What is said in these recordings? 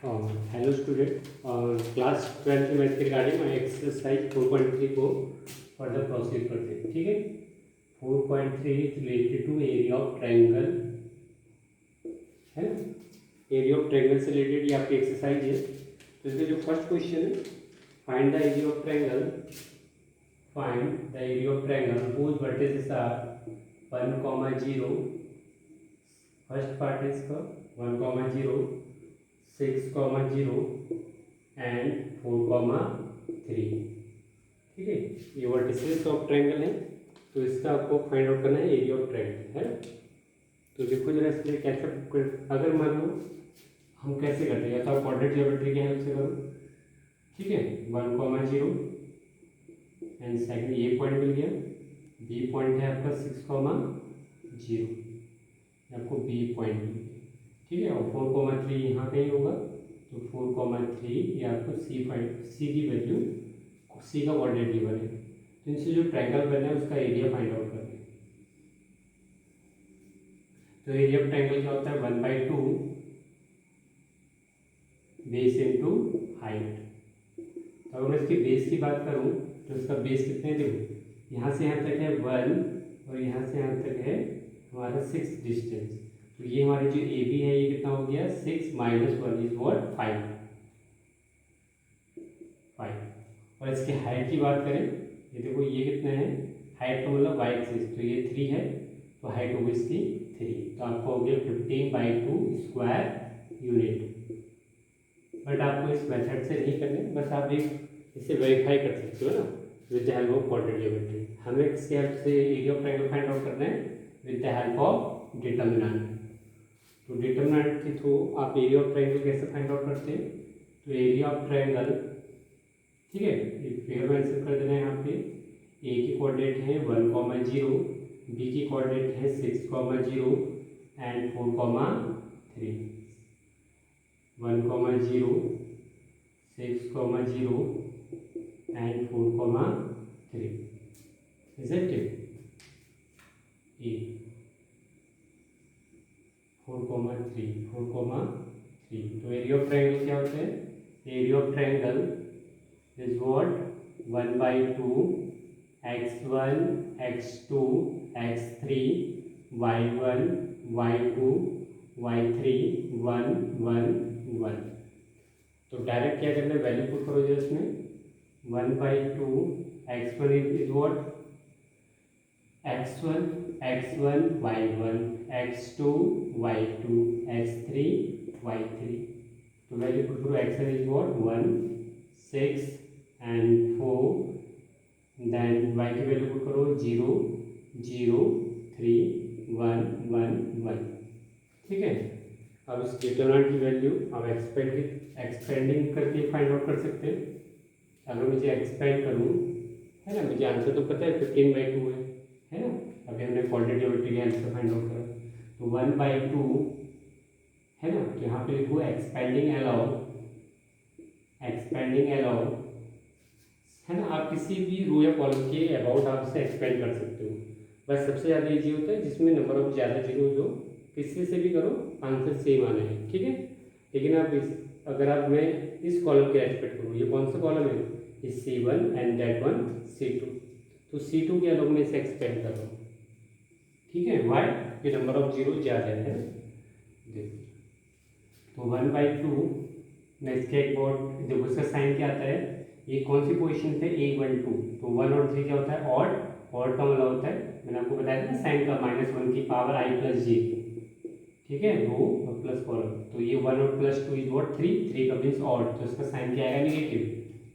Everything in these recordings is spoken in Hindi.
हेलो स्टूडेंट, क्लास 12 की मैथ की रिगार्डिंग में एक्सरसाइज 4.3 को फर्दर प्रोसीड करते हैं। ठीक है, 4.3 is related to area of triangle है ना। एरिया ऑफ ट्रायंगल से रिलेटेड ये आपकी एक्सरसाइज है। तो इसमें जो फर्स्ट क्वेश्चन है, find the area of triangle. Find the area of triangle whose vertices are 1, 0। First part है इसका 1, 0, 6, 0 एंड 4, 3। ठीक है, ये वर्टिसेस ऑफ ट्रायंगल है। तो इसका आपको फाइंड आउट करना है एरिया ऑफ ट्रायंगल है। तो देखो जरा इसमें कैसे, अगर मान लो हम कैसे करते हैं, या तो आप क्वाड्रेटिक ज्योमेट्री की हेल्प से करो। ठीक है, 1, 0 एंड सेकंड ये पॉइंट मिल गया, बी पॉइंट है आपका 6, 0, आपको बी पॉइंट मिल गया। ठीक है, और 4, 3 यहाँ कहीं होगा, तो 4, 3 ये आपको सी की वैल्यू, सी का कोऑर्डिनेट गिवन है। तो इनसे जो ट्रायंगल बनना है उसका एरिया फाइंड आउट करना है। तो एरिया ऑफ ट्रायंगल क्या होता है, 1/2 बेस इंटू हाइट। तो अगर मैं इसकी बेस की बात करूँ तो इसका बेस कितने, देखो यहाँ से यहाँ तक है 1 और यहाँ से यहाँ तक है हमारा 6 डिस्टेंस। तो ये हमारी जो ए बी है ये कितना हो गया, 6 - 1 इज वॉट 5। और इसकी हाइट की बात करें, ये देखो ये कितना है, हाइट का मतलब y एक्सिस, तो ये 3 है, तो हाइट होगी इसकी 3। तो आपको हो गया 15/2 स्क्वायर यूनिट। बट आपको इस मेथड से नहीं करने, बस आप एक इसे वेरीफाई कर सकते हो ना with the help of quadratic geometry. हमें किसकी हेल्प से area of triangle find out करना है, with the help of determinant. तो डिटर्मिनेंट के थ्रू आप एरिया ऑफ ट्रायंगल कैसे फाइंड आउट करते हैं। तो एरिया ऑफ ट्रायंगल, ठीक है, एक फिगर मेंशन कर देना है यहाँ पे। ए की कोऑर्डिनेट है 1, 0, बी की कोऑर्डिनेट है 6, 0 एंड 4, 3। 1, 0, 6, 0 एंड 4, 3। इज इट ए 4, 3। तो एरिया ऑफ ट्रायंगल क्या होता है, area of triangle is what 1/2 x1 x2 x3 y1 y2 y3 1 1 1। तो डायरेक्ट क्या करना है, वैल्यू पुट करो जो इसमें 1/2 x1 is what x1 y1 x2 y2 x3 y3। तो वैल्यू पुट करो, x1 is what 1 6 and 4, then y की वैल्यू पुट करो 0 0 3 1 1 1। ठीक है, अब इस डिटर्मिनेंट की वैल्यू आप एक्सपेंडिंग करके फाइंड आउट कर सकते हैं। अगर मुझे एक्सपेंड करूँ, है ना, मुझे आंसर तो पता है 15/2 है ना। अभी हमने क्वाड्रेटिक ज्योमेट्री के आंसर फाइंड आउट करा, तो 1/2 है ना। तो यहाँ पे लिखो एक्सपेंडिंग अलाउ है ना। आप किसी भी रो या कॉलम के अबाउट आप इसे एक्सपेंड कर सकते हो। बस सबसे ज़्यादा ईजी होता है जिसमें नंबर ऑफ ज़्यादा जीरो हो, किसी से भी करो आंसर सेम आना है। ठीक है, लेकिन आप अगर आप मैं इस कॉलम के एक्सपेक्ट करूँ, ये कौन सा कॉलम है, इस C1 and that one C2, तो C2 के अलाउ में इसे एक्सपेंड कर रहा हूँ। ठीक है, वाई कि नंबर ऑफ जीरो ज़्यादा है। देखो तो 1/2 मैं इसके एक बोर्ड, देखो इसका साइन क्या आता है, ये कौन सी पोजीशन पे, 1 1 2। तो 1 और 3 क्या होता है, ऑड का मतलब होता है, मैंने आपको बताया था ना साइन का, -1 की पावर i + j। ठीक है, रो और प्लस कॉलम। तो ये 1 और +2 इज व्हाट 3 का मीन्स ऑड, तो इसका साइन क्या आएगा, नेगेटिव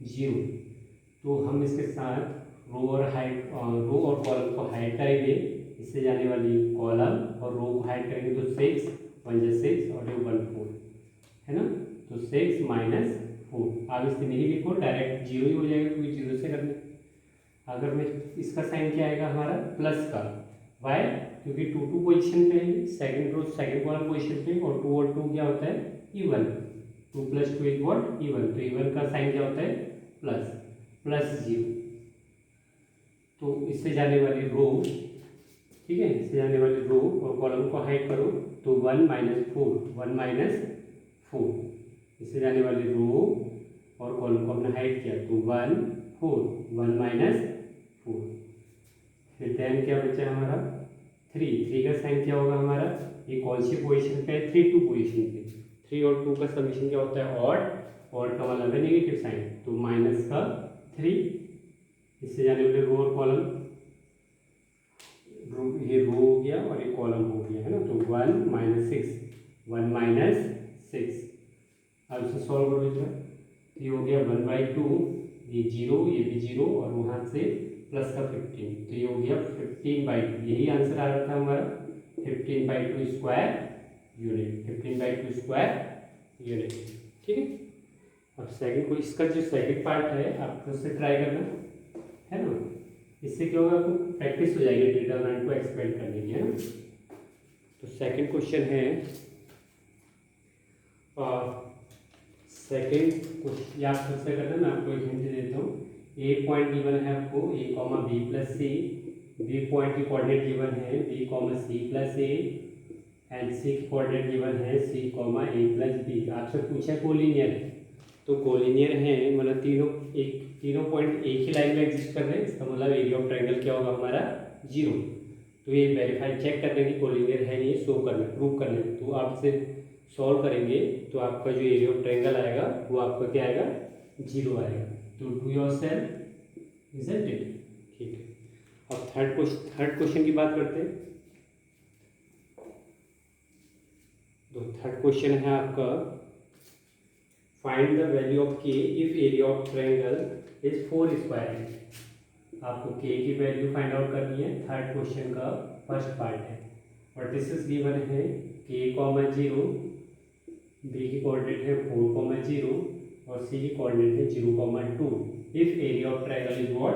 0। तो हम इसके साथ रो और कॉलम को हाइड करेंगे, इससे जाने वाली कॉलम और रो को हाइड करेंगे, तो 6 1 6 और 1 4 है ना। तो 6 - 4, आप इससे नहीं लिखो, डायरेक्ट 0 ही हो जाएगा क्योंकि 0 से करने। अगर मैं इसका साइन क्या आएगा हमारा, प्लस का, वाई क्योंकि 2 2 पोजीशन पे है, सेकंड कॉलम पोजीशन पे, और 2 और 2 क्या होता है, इवन। 2 + 2 इज व्हाट इवन, तो इवन का साइन क्या होता है, +0। तो इससे जाने वाली रो, ठीक है, इससे जाने वाली रो और कॉलम को हाइड करो, तो 1 - 4 1 - 4 इससे जाने वाली रो और कॉलम को हमने हाइड किया तो 1 4 1 माइनस 4। फिर देन क्या बचा हमारा 3 का साइन क्या होगा हमारा, ये कौन सी पोजीशन पे है, 3 2 पोजीशन पे। 3 और 2 का समीशन क्या होता है ऑड का मतलब है नेगेटिव साइन, तो माइनस का 3। इससे जाने वाले रो और कॉलम, ये रो हो गया और ये कॉलम हो गया है ना, तो 1 माइनस 6 1 माइनस 6। अब इसे सॉल्व करो बेटा, ये हो गया 1/2, ये 0 ये भी 0 और वहाँ से प्लस का 15, तो ये हो गया 15/2। यही आंसर आ रहा था हमारा 15/2 स्क्वायर यूनिट, 15/2 स्क्वायर यूनिट। ठीक है। अब सेकंड को, इसका जो सेकंड पार्ट है आपको उससे ट्राई करना है ना, इससे क्या होगा आपको प्रैक्टिस हो जाएगी डिटरमिनेंट को एक्सपेंड करने की, है ना। तो सेकंड क्वेश्चन है, सेकंड क्वेश्चन आप खुद से करना, मैं आपको एक हिंट देता हूँ। ए पॉइंट गिवन है आपको a comma B plus C, B point की कोऑर्डिनेट गिवन है b comma C plus A, and C की कोऑर्डिनेट गिवन है c comma A plus B. आपसे पूछा कोलिनियर है, तो कोलिनियर है मतलब तीनों पॉइंट एक ही लाइन में एग्जिस्ट कर रहे हैं, इसका मतलब एरिया ऑफ ट्रायंगल क्या होगा हमारा 0। तो ये वेरीफाई चेक करने की कोलिनियर है नहीं, शो करना प्रूव करना। तो आपसे सॉल्व करेंगे तो आपका जो एरिया ऑफ ट्रायंगल आएगा वो आपका क्या आएगा 0 आएगा। तो डू योरसेल्फ, इजंट इट। ठीक है। अब थर्ड क्वेश्चन की बात करते हैं। तो थर्ड क्वेश्चन है आपका, फाइंड द वैल्यू ऑफ के if area of triangle is 4 square. आपको के की वैल्यू फाइंड आउट करनी है, थर्ड क्वेश्चन का फर्स्ट पार्ट है। और दिस इज गिवन है के कॉमा 0, बी की कोऑर्डिनेट है 4,0 और सी की कोऑर्डिनेट है 0,2। If area of triangle is what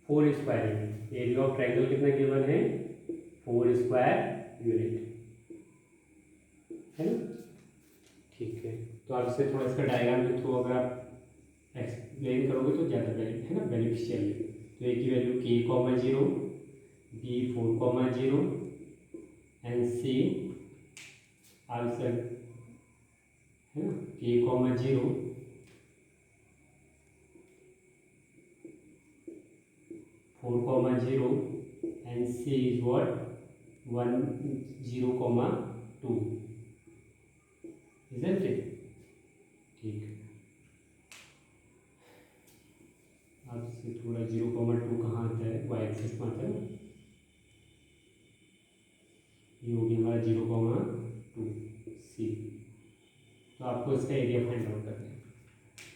4 square. Area of triangle कितना गिवन है 4 स्क्वायर यूनिट, है ना। ठीक है। तो आपसे थोड़ा इसका डायग्राम के थ्रू अगर आप एक्सप्लेन करोगे तो ज़्यादा है ना बेनिफिशियल है। तो ए की वैल्यू के comma 0, B 4,0 and C answer है ना के comma 0, 4,0 and C is what 0,2, isn't it. ठीक है। आपसे थोड़ा 0,2 कहाँ आता है, वाई एक्सिस में आता है ना, ये होगी हमारा 0,2 सी। तो आपको इसका एरिया फाइंड आउट करना है।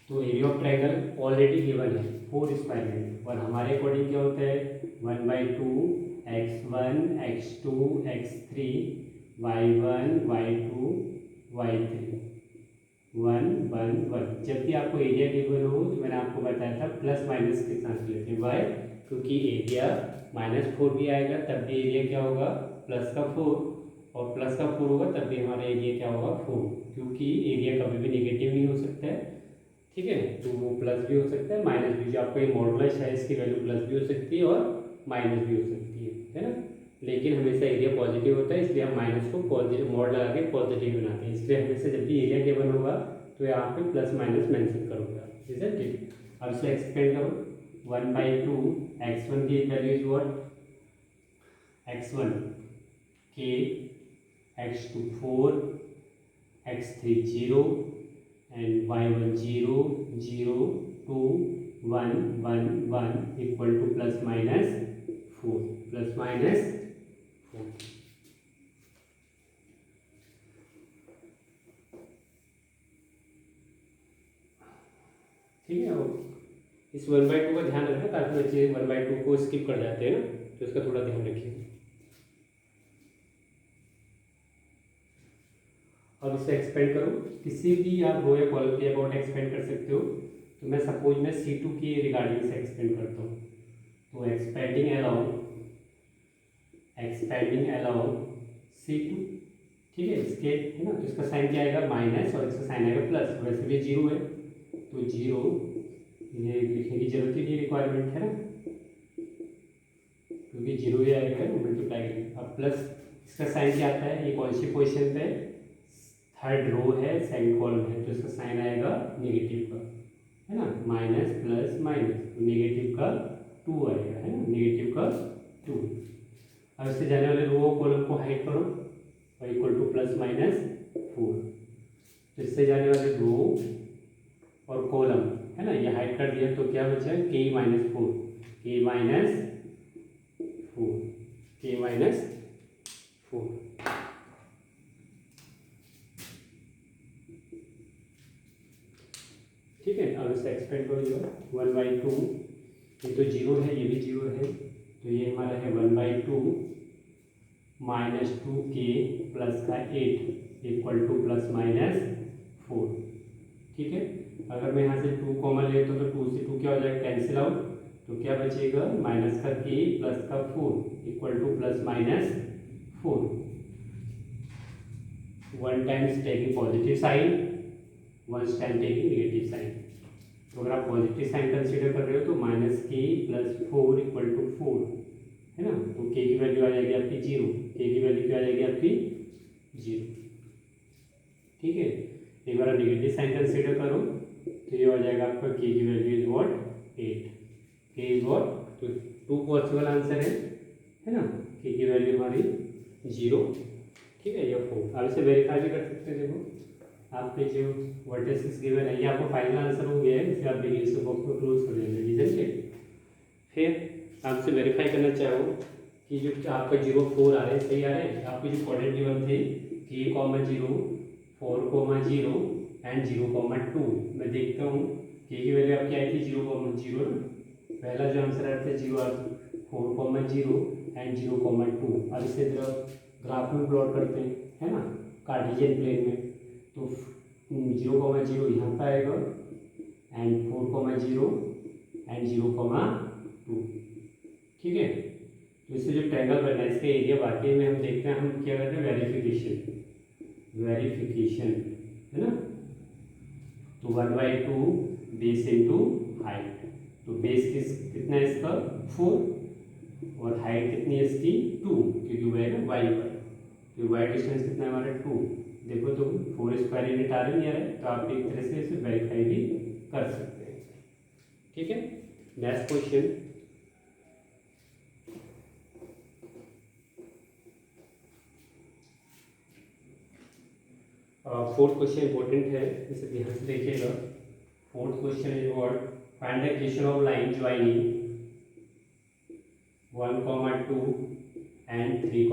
तो area of triangle already given है 4 स्क्वायर यूनिट, और हमारे अकॉर्डिंग क्या होता है 1/2 x1 x2 x3 y1 y2 y3 1 1 1। जब भी आपको एरिया गिवन हो तो मैंने आपको बताया था प्लस माइनस के साथ लेते हैं, वाई क्योंकि एरिया -4 भी आएगा तब भी एरिया क्या होगा प्लस का 4, और प्लस का 4 होगा तब भी हमारा एरिया क्या होगा 4, क्योंकि एरिया कभी भी नेगेटिव नहीं हो सकता है। ठीक है। तो वो प्लस भी हो सकता है माइनस भी, जो आपको ये मॉडुलस है इसकी वैल्यू प्लस भी हो सकती है और माइनस भी हो सकती है ना। लेकिन हमेशा एरिया पॉजिटिव होता है, इसलिए हम माइनस को पॉजिटिव मॉड लगा के पॉजिटिव बनाते हैं। इसलिए हमेशा जब भी एरिया गिवन होगा तो यहाँ पे प्लस माइनस मेंशन करूँगा, इजंट इट। अब इसे एक्सपेंड करो 1/2 x1 की value is what x1 k, x2 4, x3 0 and y1 0 0 2 1 1 1 equal to plus minus 4 plus minus 4। ठीक है। इस 1/2 का ध्यान रखना, काफ़ी बच्चे 1/2 को स्किप कर जाते हैं ना, तो इसका थोड़ा ध्यान रखिए। अब इसे एक्सपेंड करो, किसी भी आप रो या कॉलम के अबाउट एक्सपेंड कर सकते हो। तो मैं सपोज मैं C2 की रिगार्डिंग से एक्सपेंड करता हूँ, तो एक्सपेंडिंग अलाउंग C2। ठीक है। इसके है ना, तो इसका साइन क्या आएगा माइनस और इसका साइन आएगा प्लस, वैसे भी 0 है तो 0 ये लिखने की जरूरत ही नहीं, रिक्वायरमेंट है ना, क्योंकि 0 ही आएगा मल्टीप्लाई करेंगे। अब प्लस इसका साइन क्या आता है, ये कौन सी पोजीशन पे थर्ड रो है, सेकंड कॉलम है, तो इसका साइन आएगा नेगेटिव का, है ना, माइनस प्लस माइनस, तो नेगेटिव का 2 आएगा, है ना, नेगेटिव का 2। अब इससे जाने वाले रो कॉलम को हाइड करो, और इक्वल टू प्लस माइनस 4। तो इससे जाने वाले रो और कॉलम, है ना, ये हाइड कर दिया, तो क्या बचा है, k minus 4, k minus 4, k minus 4। ठीक है, अब इसे एक्सपेंड करो, जो 1/2, ये तो जीरो है, ये भी जीरो है, तो ये हमारा है 1/2 माइनस 2k प्लस का 8 इक्वल टू प्लस माइनस 4। ठीक है, अगर मैं यहाँ से 2 कॉमन लेता हूँ तो 2 से 2 क्या हो जाएगा, कैंसिल आउट, तो क्या बचेगा, माइनस का k प्लस का 4 equal to plus minus 4। 1 times taking positive sign, 1 time taking negative sign. तो अगर आप पॉजिटिव साइन कंसीडर कर रहे हो तो minus k plus 4 equal to 4, है ना, तो k की वैल्यू आ जाएगी आपकी 0, k की वैल्यू क्या आ जाएगी आपकी 0। ठीक है, एक बार नेगेटिव साइन कंसीडर करो तो ये हो जाएगा आपका k की value is what 8, k is what, तो 2 पॉसिबल आंसर है ना, k की वैल्यू हमारी 0, ठीक है, या 4। आप इसे वेरीफाई भी कर सकते हैं। देखो आपके जो वर्टिसेस गिवन है, ये आपको फाइनल आंसर हो गया है, इसे आप बिगिन से बॉक्स को क्लोज कर देंगे, इजंट इट। फिर आपसे वेरीफाई करना चाहो कि जो आपका 0 4 आ रहे हैं, सही आ रहे हैं, आपके जो कोऑर्डिनेट गिवन थे k, 0 4, 0 एंड 0, 2। मैं देखता हूँ k की वैल्यू आपकी आई थी 0, 0 ना, पहला जो आंसर आया था 0 4, 0 एंड 0, 2। अब इसे ग्राफ में प्लॉट करते हैं, है ना, कार्टेशियन प्लेन में, तो 0, 0 यहाँ पर आएगा एंड 4, 0 एंड 0, 2। ठीक है, तो इससे जो ट्रायंगल बनना है, इसका एरिया वाकई में हम देखते हैं, हम क्या करते हैं, वेरिफिकेशन, है ना। तो 1/2 बेस इंटू हाइट, तो बेस कितना है इसका 4 और हाइट कितनी है इसकी 2, क्योंकि वह है ना वाई पर, तो वाई डिस्टेंस कितना है हमारा 2। देखो तो 4 स्क्वायर यूनिट आ रही है, तो आप एक तरह से इसे वेरीफाई भी कर सकते हैं। ठीक है, next question, fourth question important है, इसे ध्यान से देखिएगा। Fourth question is what, find the equation of line joining 1, 2 and 3,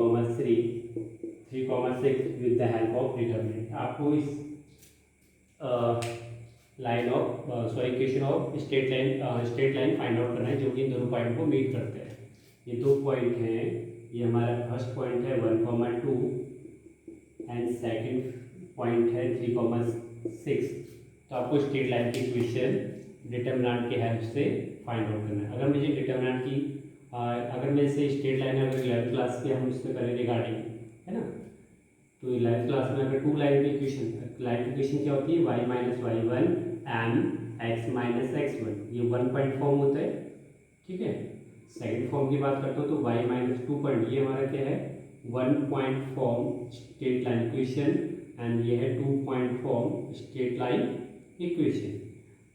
6 with the help of determinant. आपको इस line of equation of straight line find out करना है, जो कि इन दोनों पॉइंट को मीट करते हैं। ये 2 पॉइंट हैं, ये हमारा फर्स्ट पॉइंट है 1, 2 एंड सेकंड पॉइंट है 3, 6। तो आपको स्ट्रेट लाइन की इक्वेशन डिटरमिनेंट के हेल्प से फाइंड आउट करना है। अगर मुझे डिटरमिनेंट की अगर मैं इसे स्ट्रेट लाइन अगर 11th क्लास के हम इससे करें रिगार्डिंग, है ना, तो 11th क्लास में अगर 2 लाइन की इक्वेशन क्या होती है, y minus y1 m x minus x1, ये 1 पॉइंट फॉर्म होता है। ठीक है, सेकंड फॉर्म की बात करता हूँ तो y माइनस 2 पॉइंट, ये हमारा क्या है 1 point form straight line equation and ये है 2 point form straight line equation.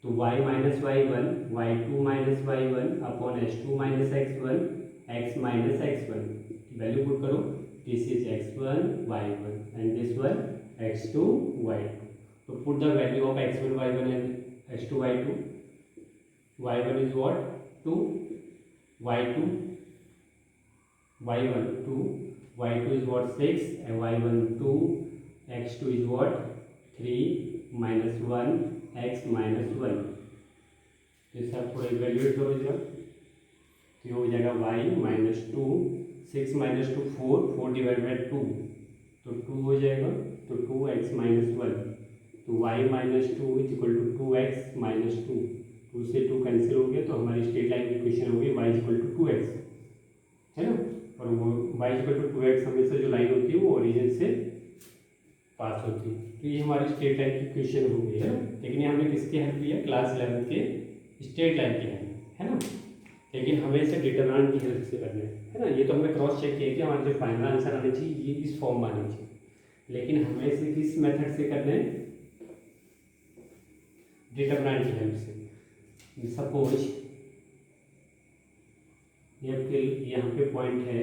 तो y minus y1 y2 minus y1 upon h2 minus x1 x minus x1, value put करो, this is x1 y1 and this one x2 y2। तो put the value of x1 y1 and h2 y2, y1 is what 2, y2 y1 2, y2 is what 6 and y1 2, x2 is what 3 minus 1 x minus 1। ये सब थोड़ा इवेल्यूएट करो जरा, तो ये हो जाएगा y minus 2, 6 minus 2 4 divide by 2, तो 2 हो जाएगा, तो 2x माइनस 1, तो y minus 2 is equal to 2x minus 2, 2 से 2 कैंसिल हो गया, तो हमारी स्ट्रेट लाइन की इक्वेशन होगी y is equal to 2x, है ना, और वो y इक्वल टू 2x हमेशा जो लाइन होती है वो ओरिजिन से पास होती है। तो ये हमारी स्ट्रेट लाइन की इक्वेशन हो गई है, लेकिन ये हमने किसके हेल्प लिया, क्लास 11 के स्ट्रेट लाइन के हेल्प, है ना, लेकिन हमें इसे डिटरमिनेंट की हेल्प से करना है ना। ये तो हमने क्रॉस चेक किया कि हमारे जो फाइनल आंसर आने चाहिए ये इस फॉर्म में आने चाहिए, लेकिन हमें इसे किस मेथड से करना है, डिटरमिनेंट की हेल्प से। सपोज यहाँ पे पॉइंट है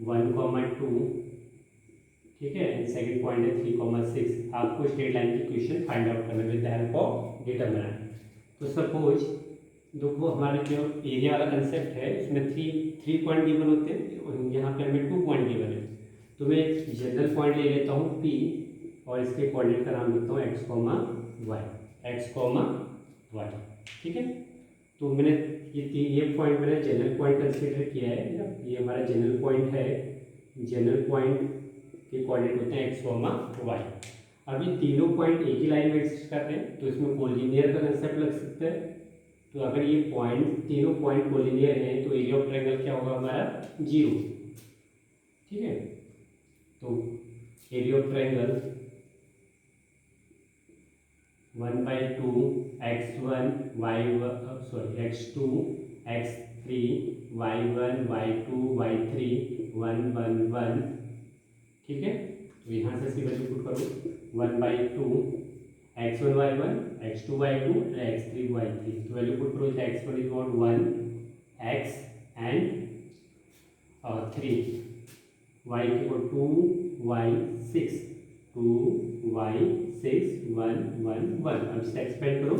1,2, ठीक है, एंड सेकंड पॉइंट है 3,6। आपको स्ट्रेट लाइन की इक्वेशन फाइंड आउट करना है with the help of determinant. तो सपोज देखो हमारे जो एरिया वाला कंसेप्ट है उसमें थ्री पॉइंट गिवन होते हैं और यहाँ पे हमें 2 पॉइंट गिवन है। तो मैं एक जनरल पॉइंट ले लेता हूँ P और इसके कोऑर्डिनेट का नाम लिखता हूँ x, y, ठीक है। तो मैंने ये पॉइंट मैंने जनरल पॉइंट कंसीडर किया है। ये हमारा जनरल पॉइंट है, जनरल पॉइंट के कोऑर्डिनेट होते हैं x, y। अभी तीनों पॉइंट एक ही लाइन में एग्जिस्ट करते हैं तो इसमें कोलिनियर का कंसेप्ट लग सकता है। तो अगर ये तीनों पॉइंट कोलिनियर हैं तो एरिया ऑफ ट्रायंगल क्या होगा हमारा 0, ठीक है। तो area of triangle 1/2 x1 x2 x3 y1 y2 y3 1 1 1, ठीक है। तो यहाँ से इसकी वैल्यू पुट करो 1/2 x1 y1 x2 y2 x3 y3। तो वैल्यू पुट करो, x1 is not 1 x and 3, y equal 2 y 6 1 1 1। अब इसे एक्सपेंड करो,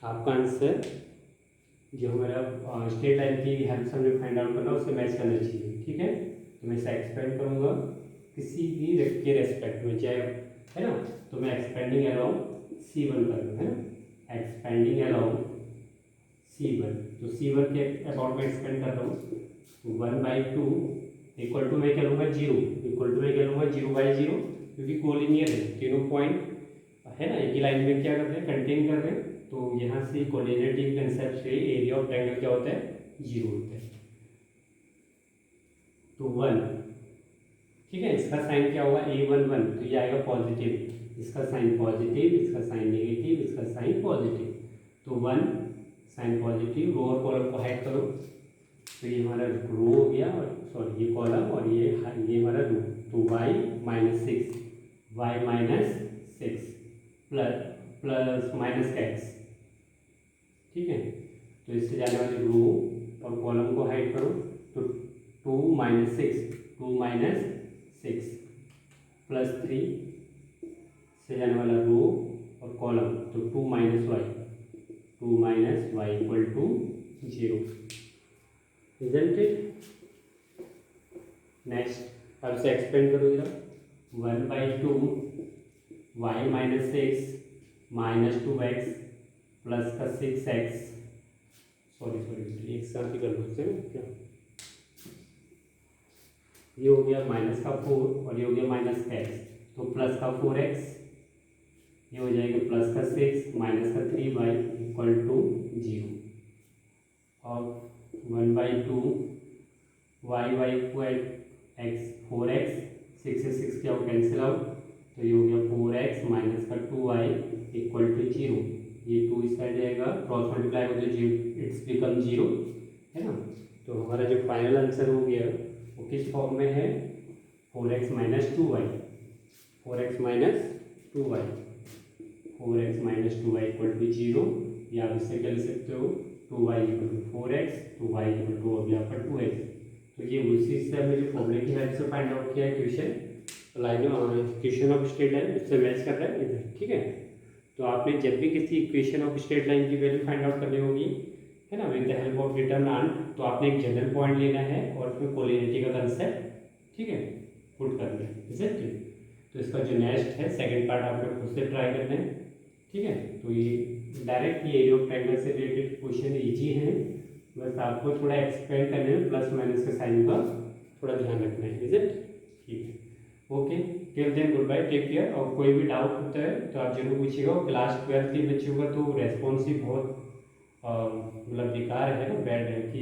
आपका आंसर जो हमारा स्ट्रेट लाइन की हेल्प से हमें फाइंड आउट करना है उससे मैच करना चाहिए, ठीक है। तो मैं इसे एक्सपेंड करूँगा किसी भी के रेस्पेक्ट में, चाहे है ना। तो मैं एक्सपेंडिंग अराउंड C1 कर दूँ, है ना, एक्सपेंडिंग अराउंड C1। तो C1 के अबाउट में एक्सपेंड कर रहा हूँ 1/2 इक्वल टू मैं क्या लूँगा 0, इक्वल टू मैं क्या लूँगा 0/0, क्योंकि कोलिनियर है, तीनों पॉइंट है ना एक ही लाइन में क्या कर रहे हैं, कंटेन कर रहे हैं। तो यहाँ से कोलिनियरिटी के कंसेप्ट से एरिया ऑफ ट्रायंगल क्या होता है 0 होता है। तो 1, ठीक है। इसका साइन क्या होगा A1 1, तो ये आएगा पॉजिटिव, इसका साइन पॉजिटिव, इसका साइन नेगेटिव, इसका साइन पॉजिटिव। तो 1 साइन पॉजिटिव, रो और कॉलम को हाइड करो। तो ये हमारा रो हो गया, और सॉरी ये कॉलम और ये हमारा रो। तो y -6 प्लस माइनस x, ठीक है। तो इससे जाने वाले रो और कॉलम को हाइड करो। तो 2 - 6 प्लस 3 से जाने वाला रो और कॉलम, तो 2 - y equal to 0, isn't it? Next अब से एक्सपेंड करो जरा 1/2 y -6 -2x प्लस का 6x, सॉरी एक साथ ही कर लो इससे क्या, ये हो गया -4 और ये हो गया -x, तो प्लस का 4x, ये हो जाएगा प्लस का 6 माइनस का 3y इक्वल टू 0। और 1/2 y इक्वल x 4x, 6 से 6 क्या हो कैंसिल आउट, तो ये हो गया 4x माइनस का 2y इक्वल टू 0। ये 2 इस साइड जाएगा, क्रॉस मल्टीप्लाई हो जाए इट्स बिकम 0, है ना। तो हमारा जो फाइनल आंसर हो गया वो किस फॉर्म में है 4x minus 2y, 4x minus 2y equal to 0। या आप इससे क्या लिख सकते हो 2y इक्वल टू 4x, तो y इक्वल टू हो गया आपका 2x। तो ये उसी से हमने जो फॉर्मूले की हेल्प से फाइंड आउट किया है इक्वेशन ऑफ स्ट्रेट लाइन, उससे मैच कर रहा है इधर, ठीक है। तो आपने जब भी किसी इक्वेशन ऑफ स्ट्रेट लाइन की वैल्यू फाइंड आउट करनी होगी, है ना, with the help of determinant, तो आपने एक जनरल पॉइंट लेना है और उसमें कोलिनियरिटी का कंसेप्ट, ठीक है, पुट करना है, इज़न्ट इट। तो इसका जो नेक्स्ट है सेकंड पार्ट आपको खुद से ट्राई करना है, ठीक है। तो ये डायरेक्ट ये एरिया ऑफ ट्रायंगल से रिलेटेड क्वेश्चन इजी है, बस आपको थोड़ा एक्सपेंड करने में प्लस माइनस के साइन का थोड़ा ध्यान रखना है, इज़ इट, ठीक है। Okay, till then goodbye, take care. और कोई भी डाउट होता है तो आप जरूर पूछिएगा। क्लास 12 के बच्चों का तो रेस्पॉन्सिव बहुत मतलब बेकार है ना, बैड है कि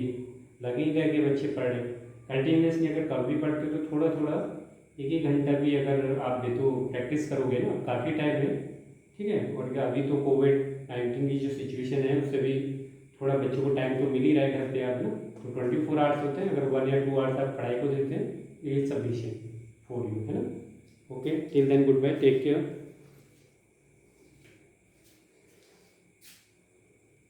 लगे ही कि बच्चे पढ़ रहे कंटिन्यूसली। अगर कब भी पढ़ते तो थोड़ा थोड़ा एक घंटा भी अगर आप दे तो प्रैक्टिस करोगे ना, काफ़ी टाइम है, ठीक है। और अभी तो कोविड-19 की जो सिचुएशन है उससे भी थोड़ा बच्चों को टाइम तो मिल ही रहा है घर पे आप ना, तो 24 आवर्स होते हैं, अगर 1 या 2 आवर्स आप पढ़ाई को देते हैं ये सफिशिएंट फॉर यू, है ना। Okay, till then goodbye, take care.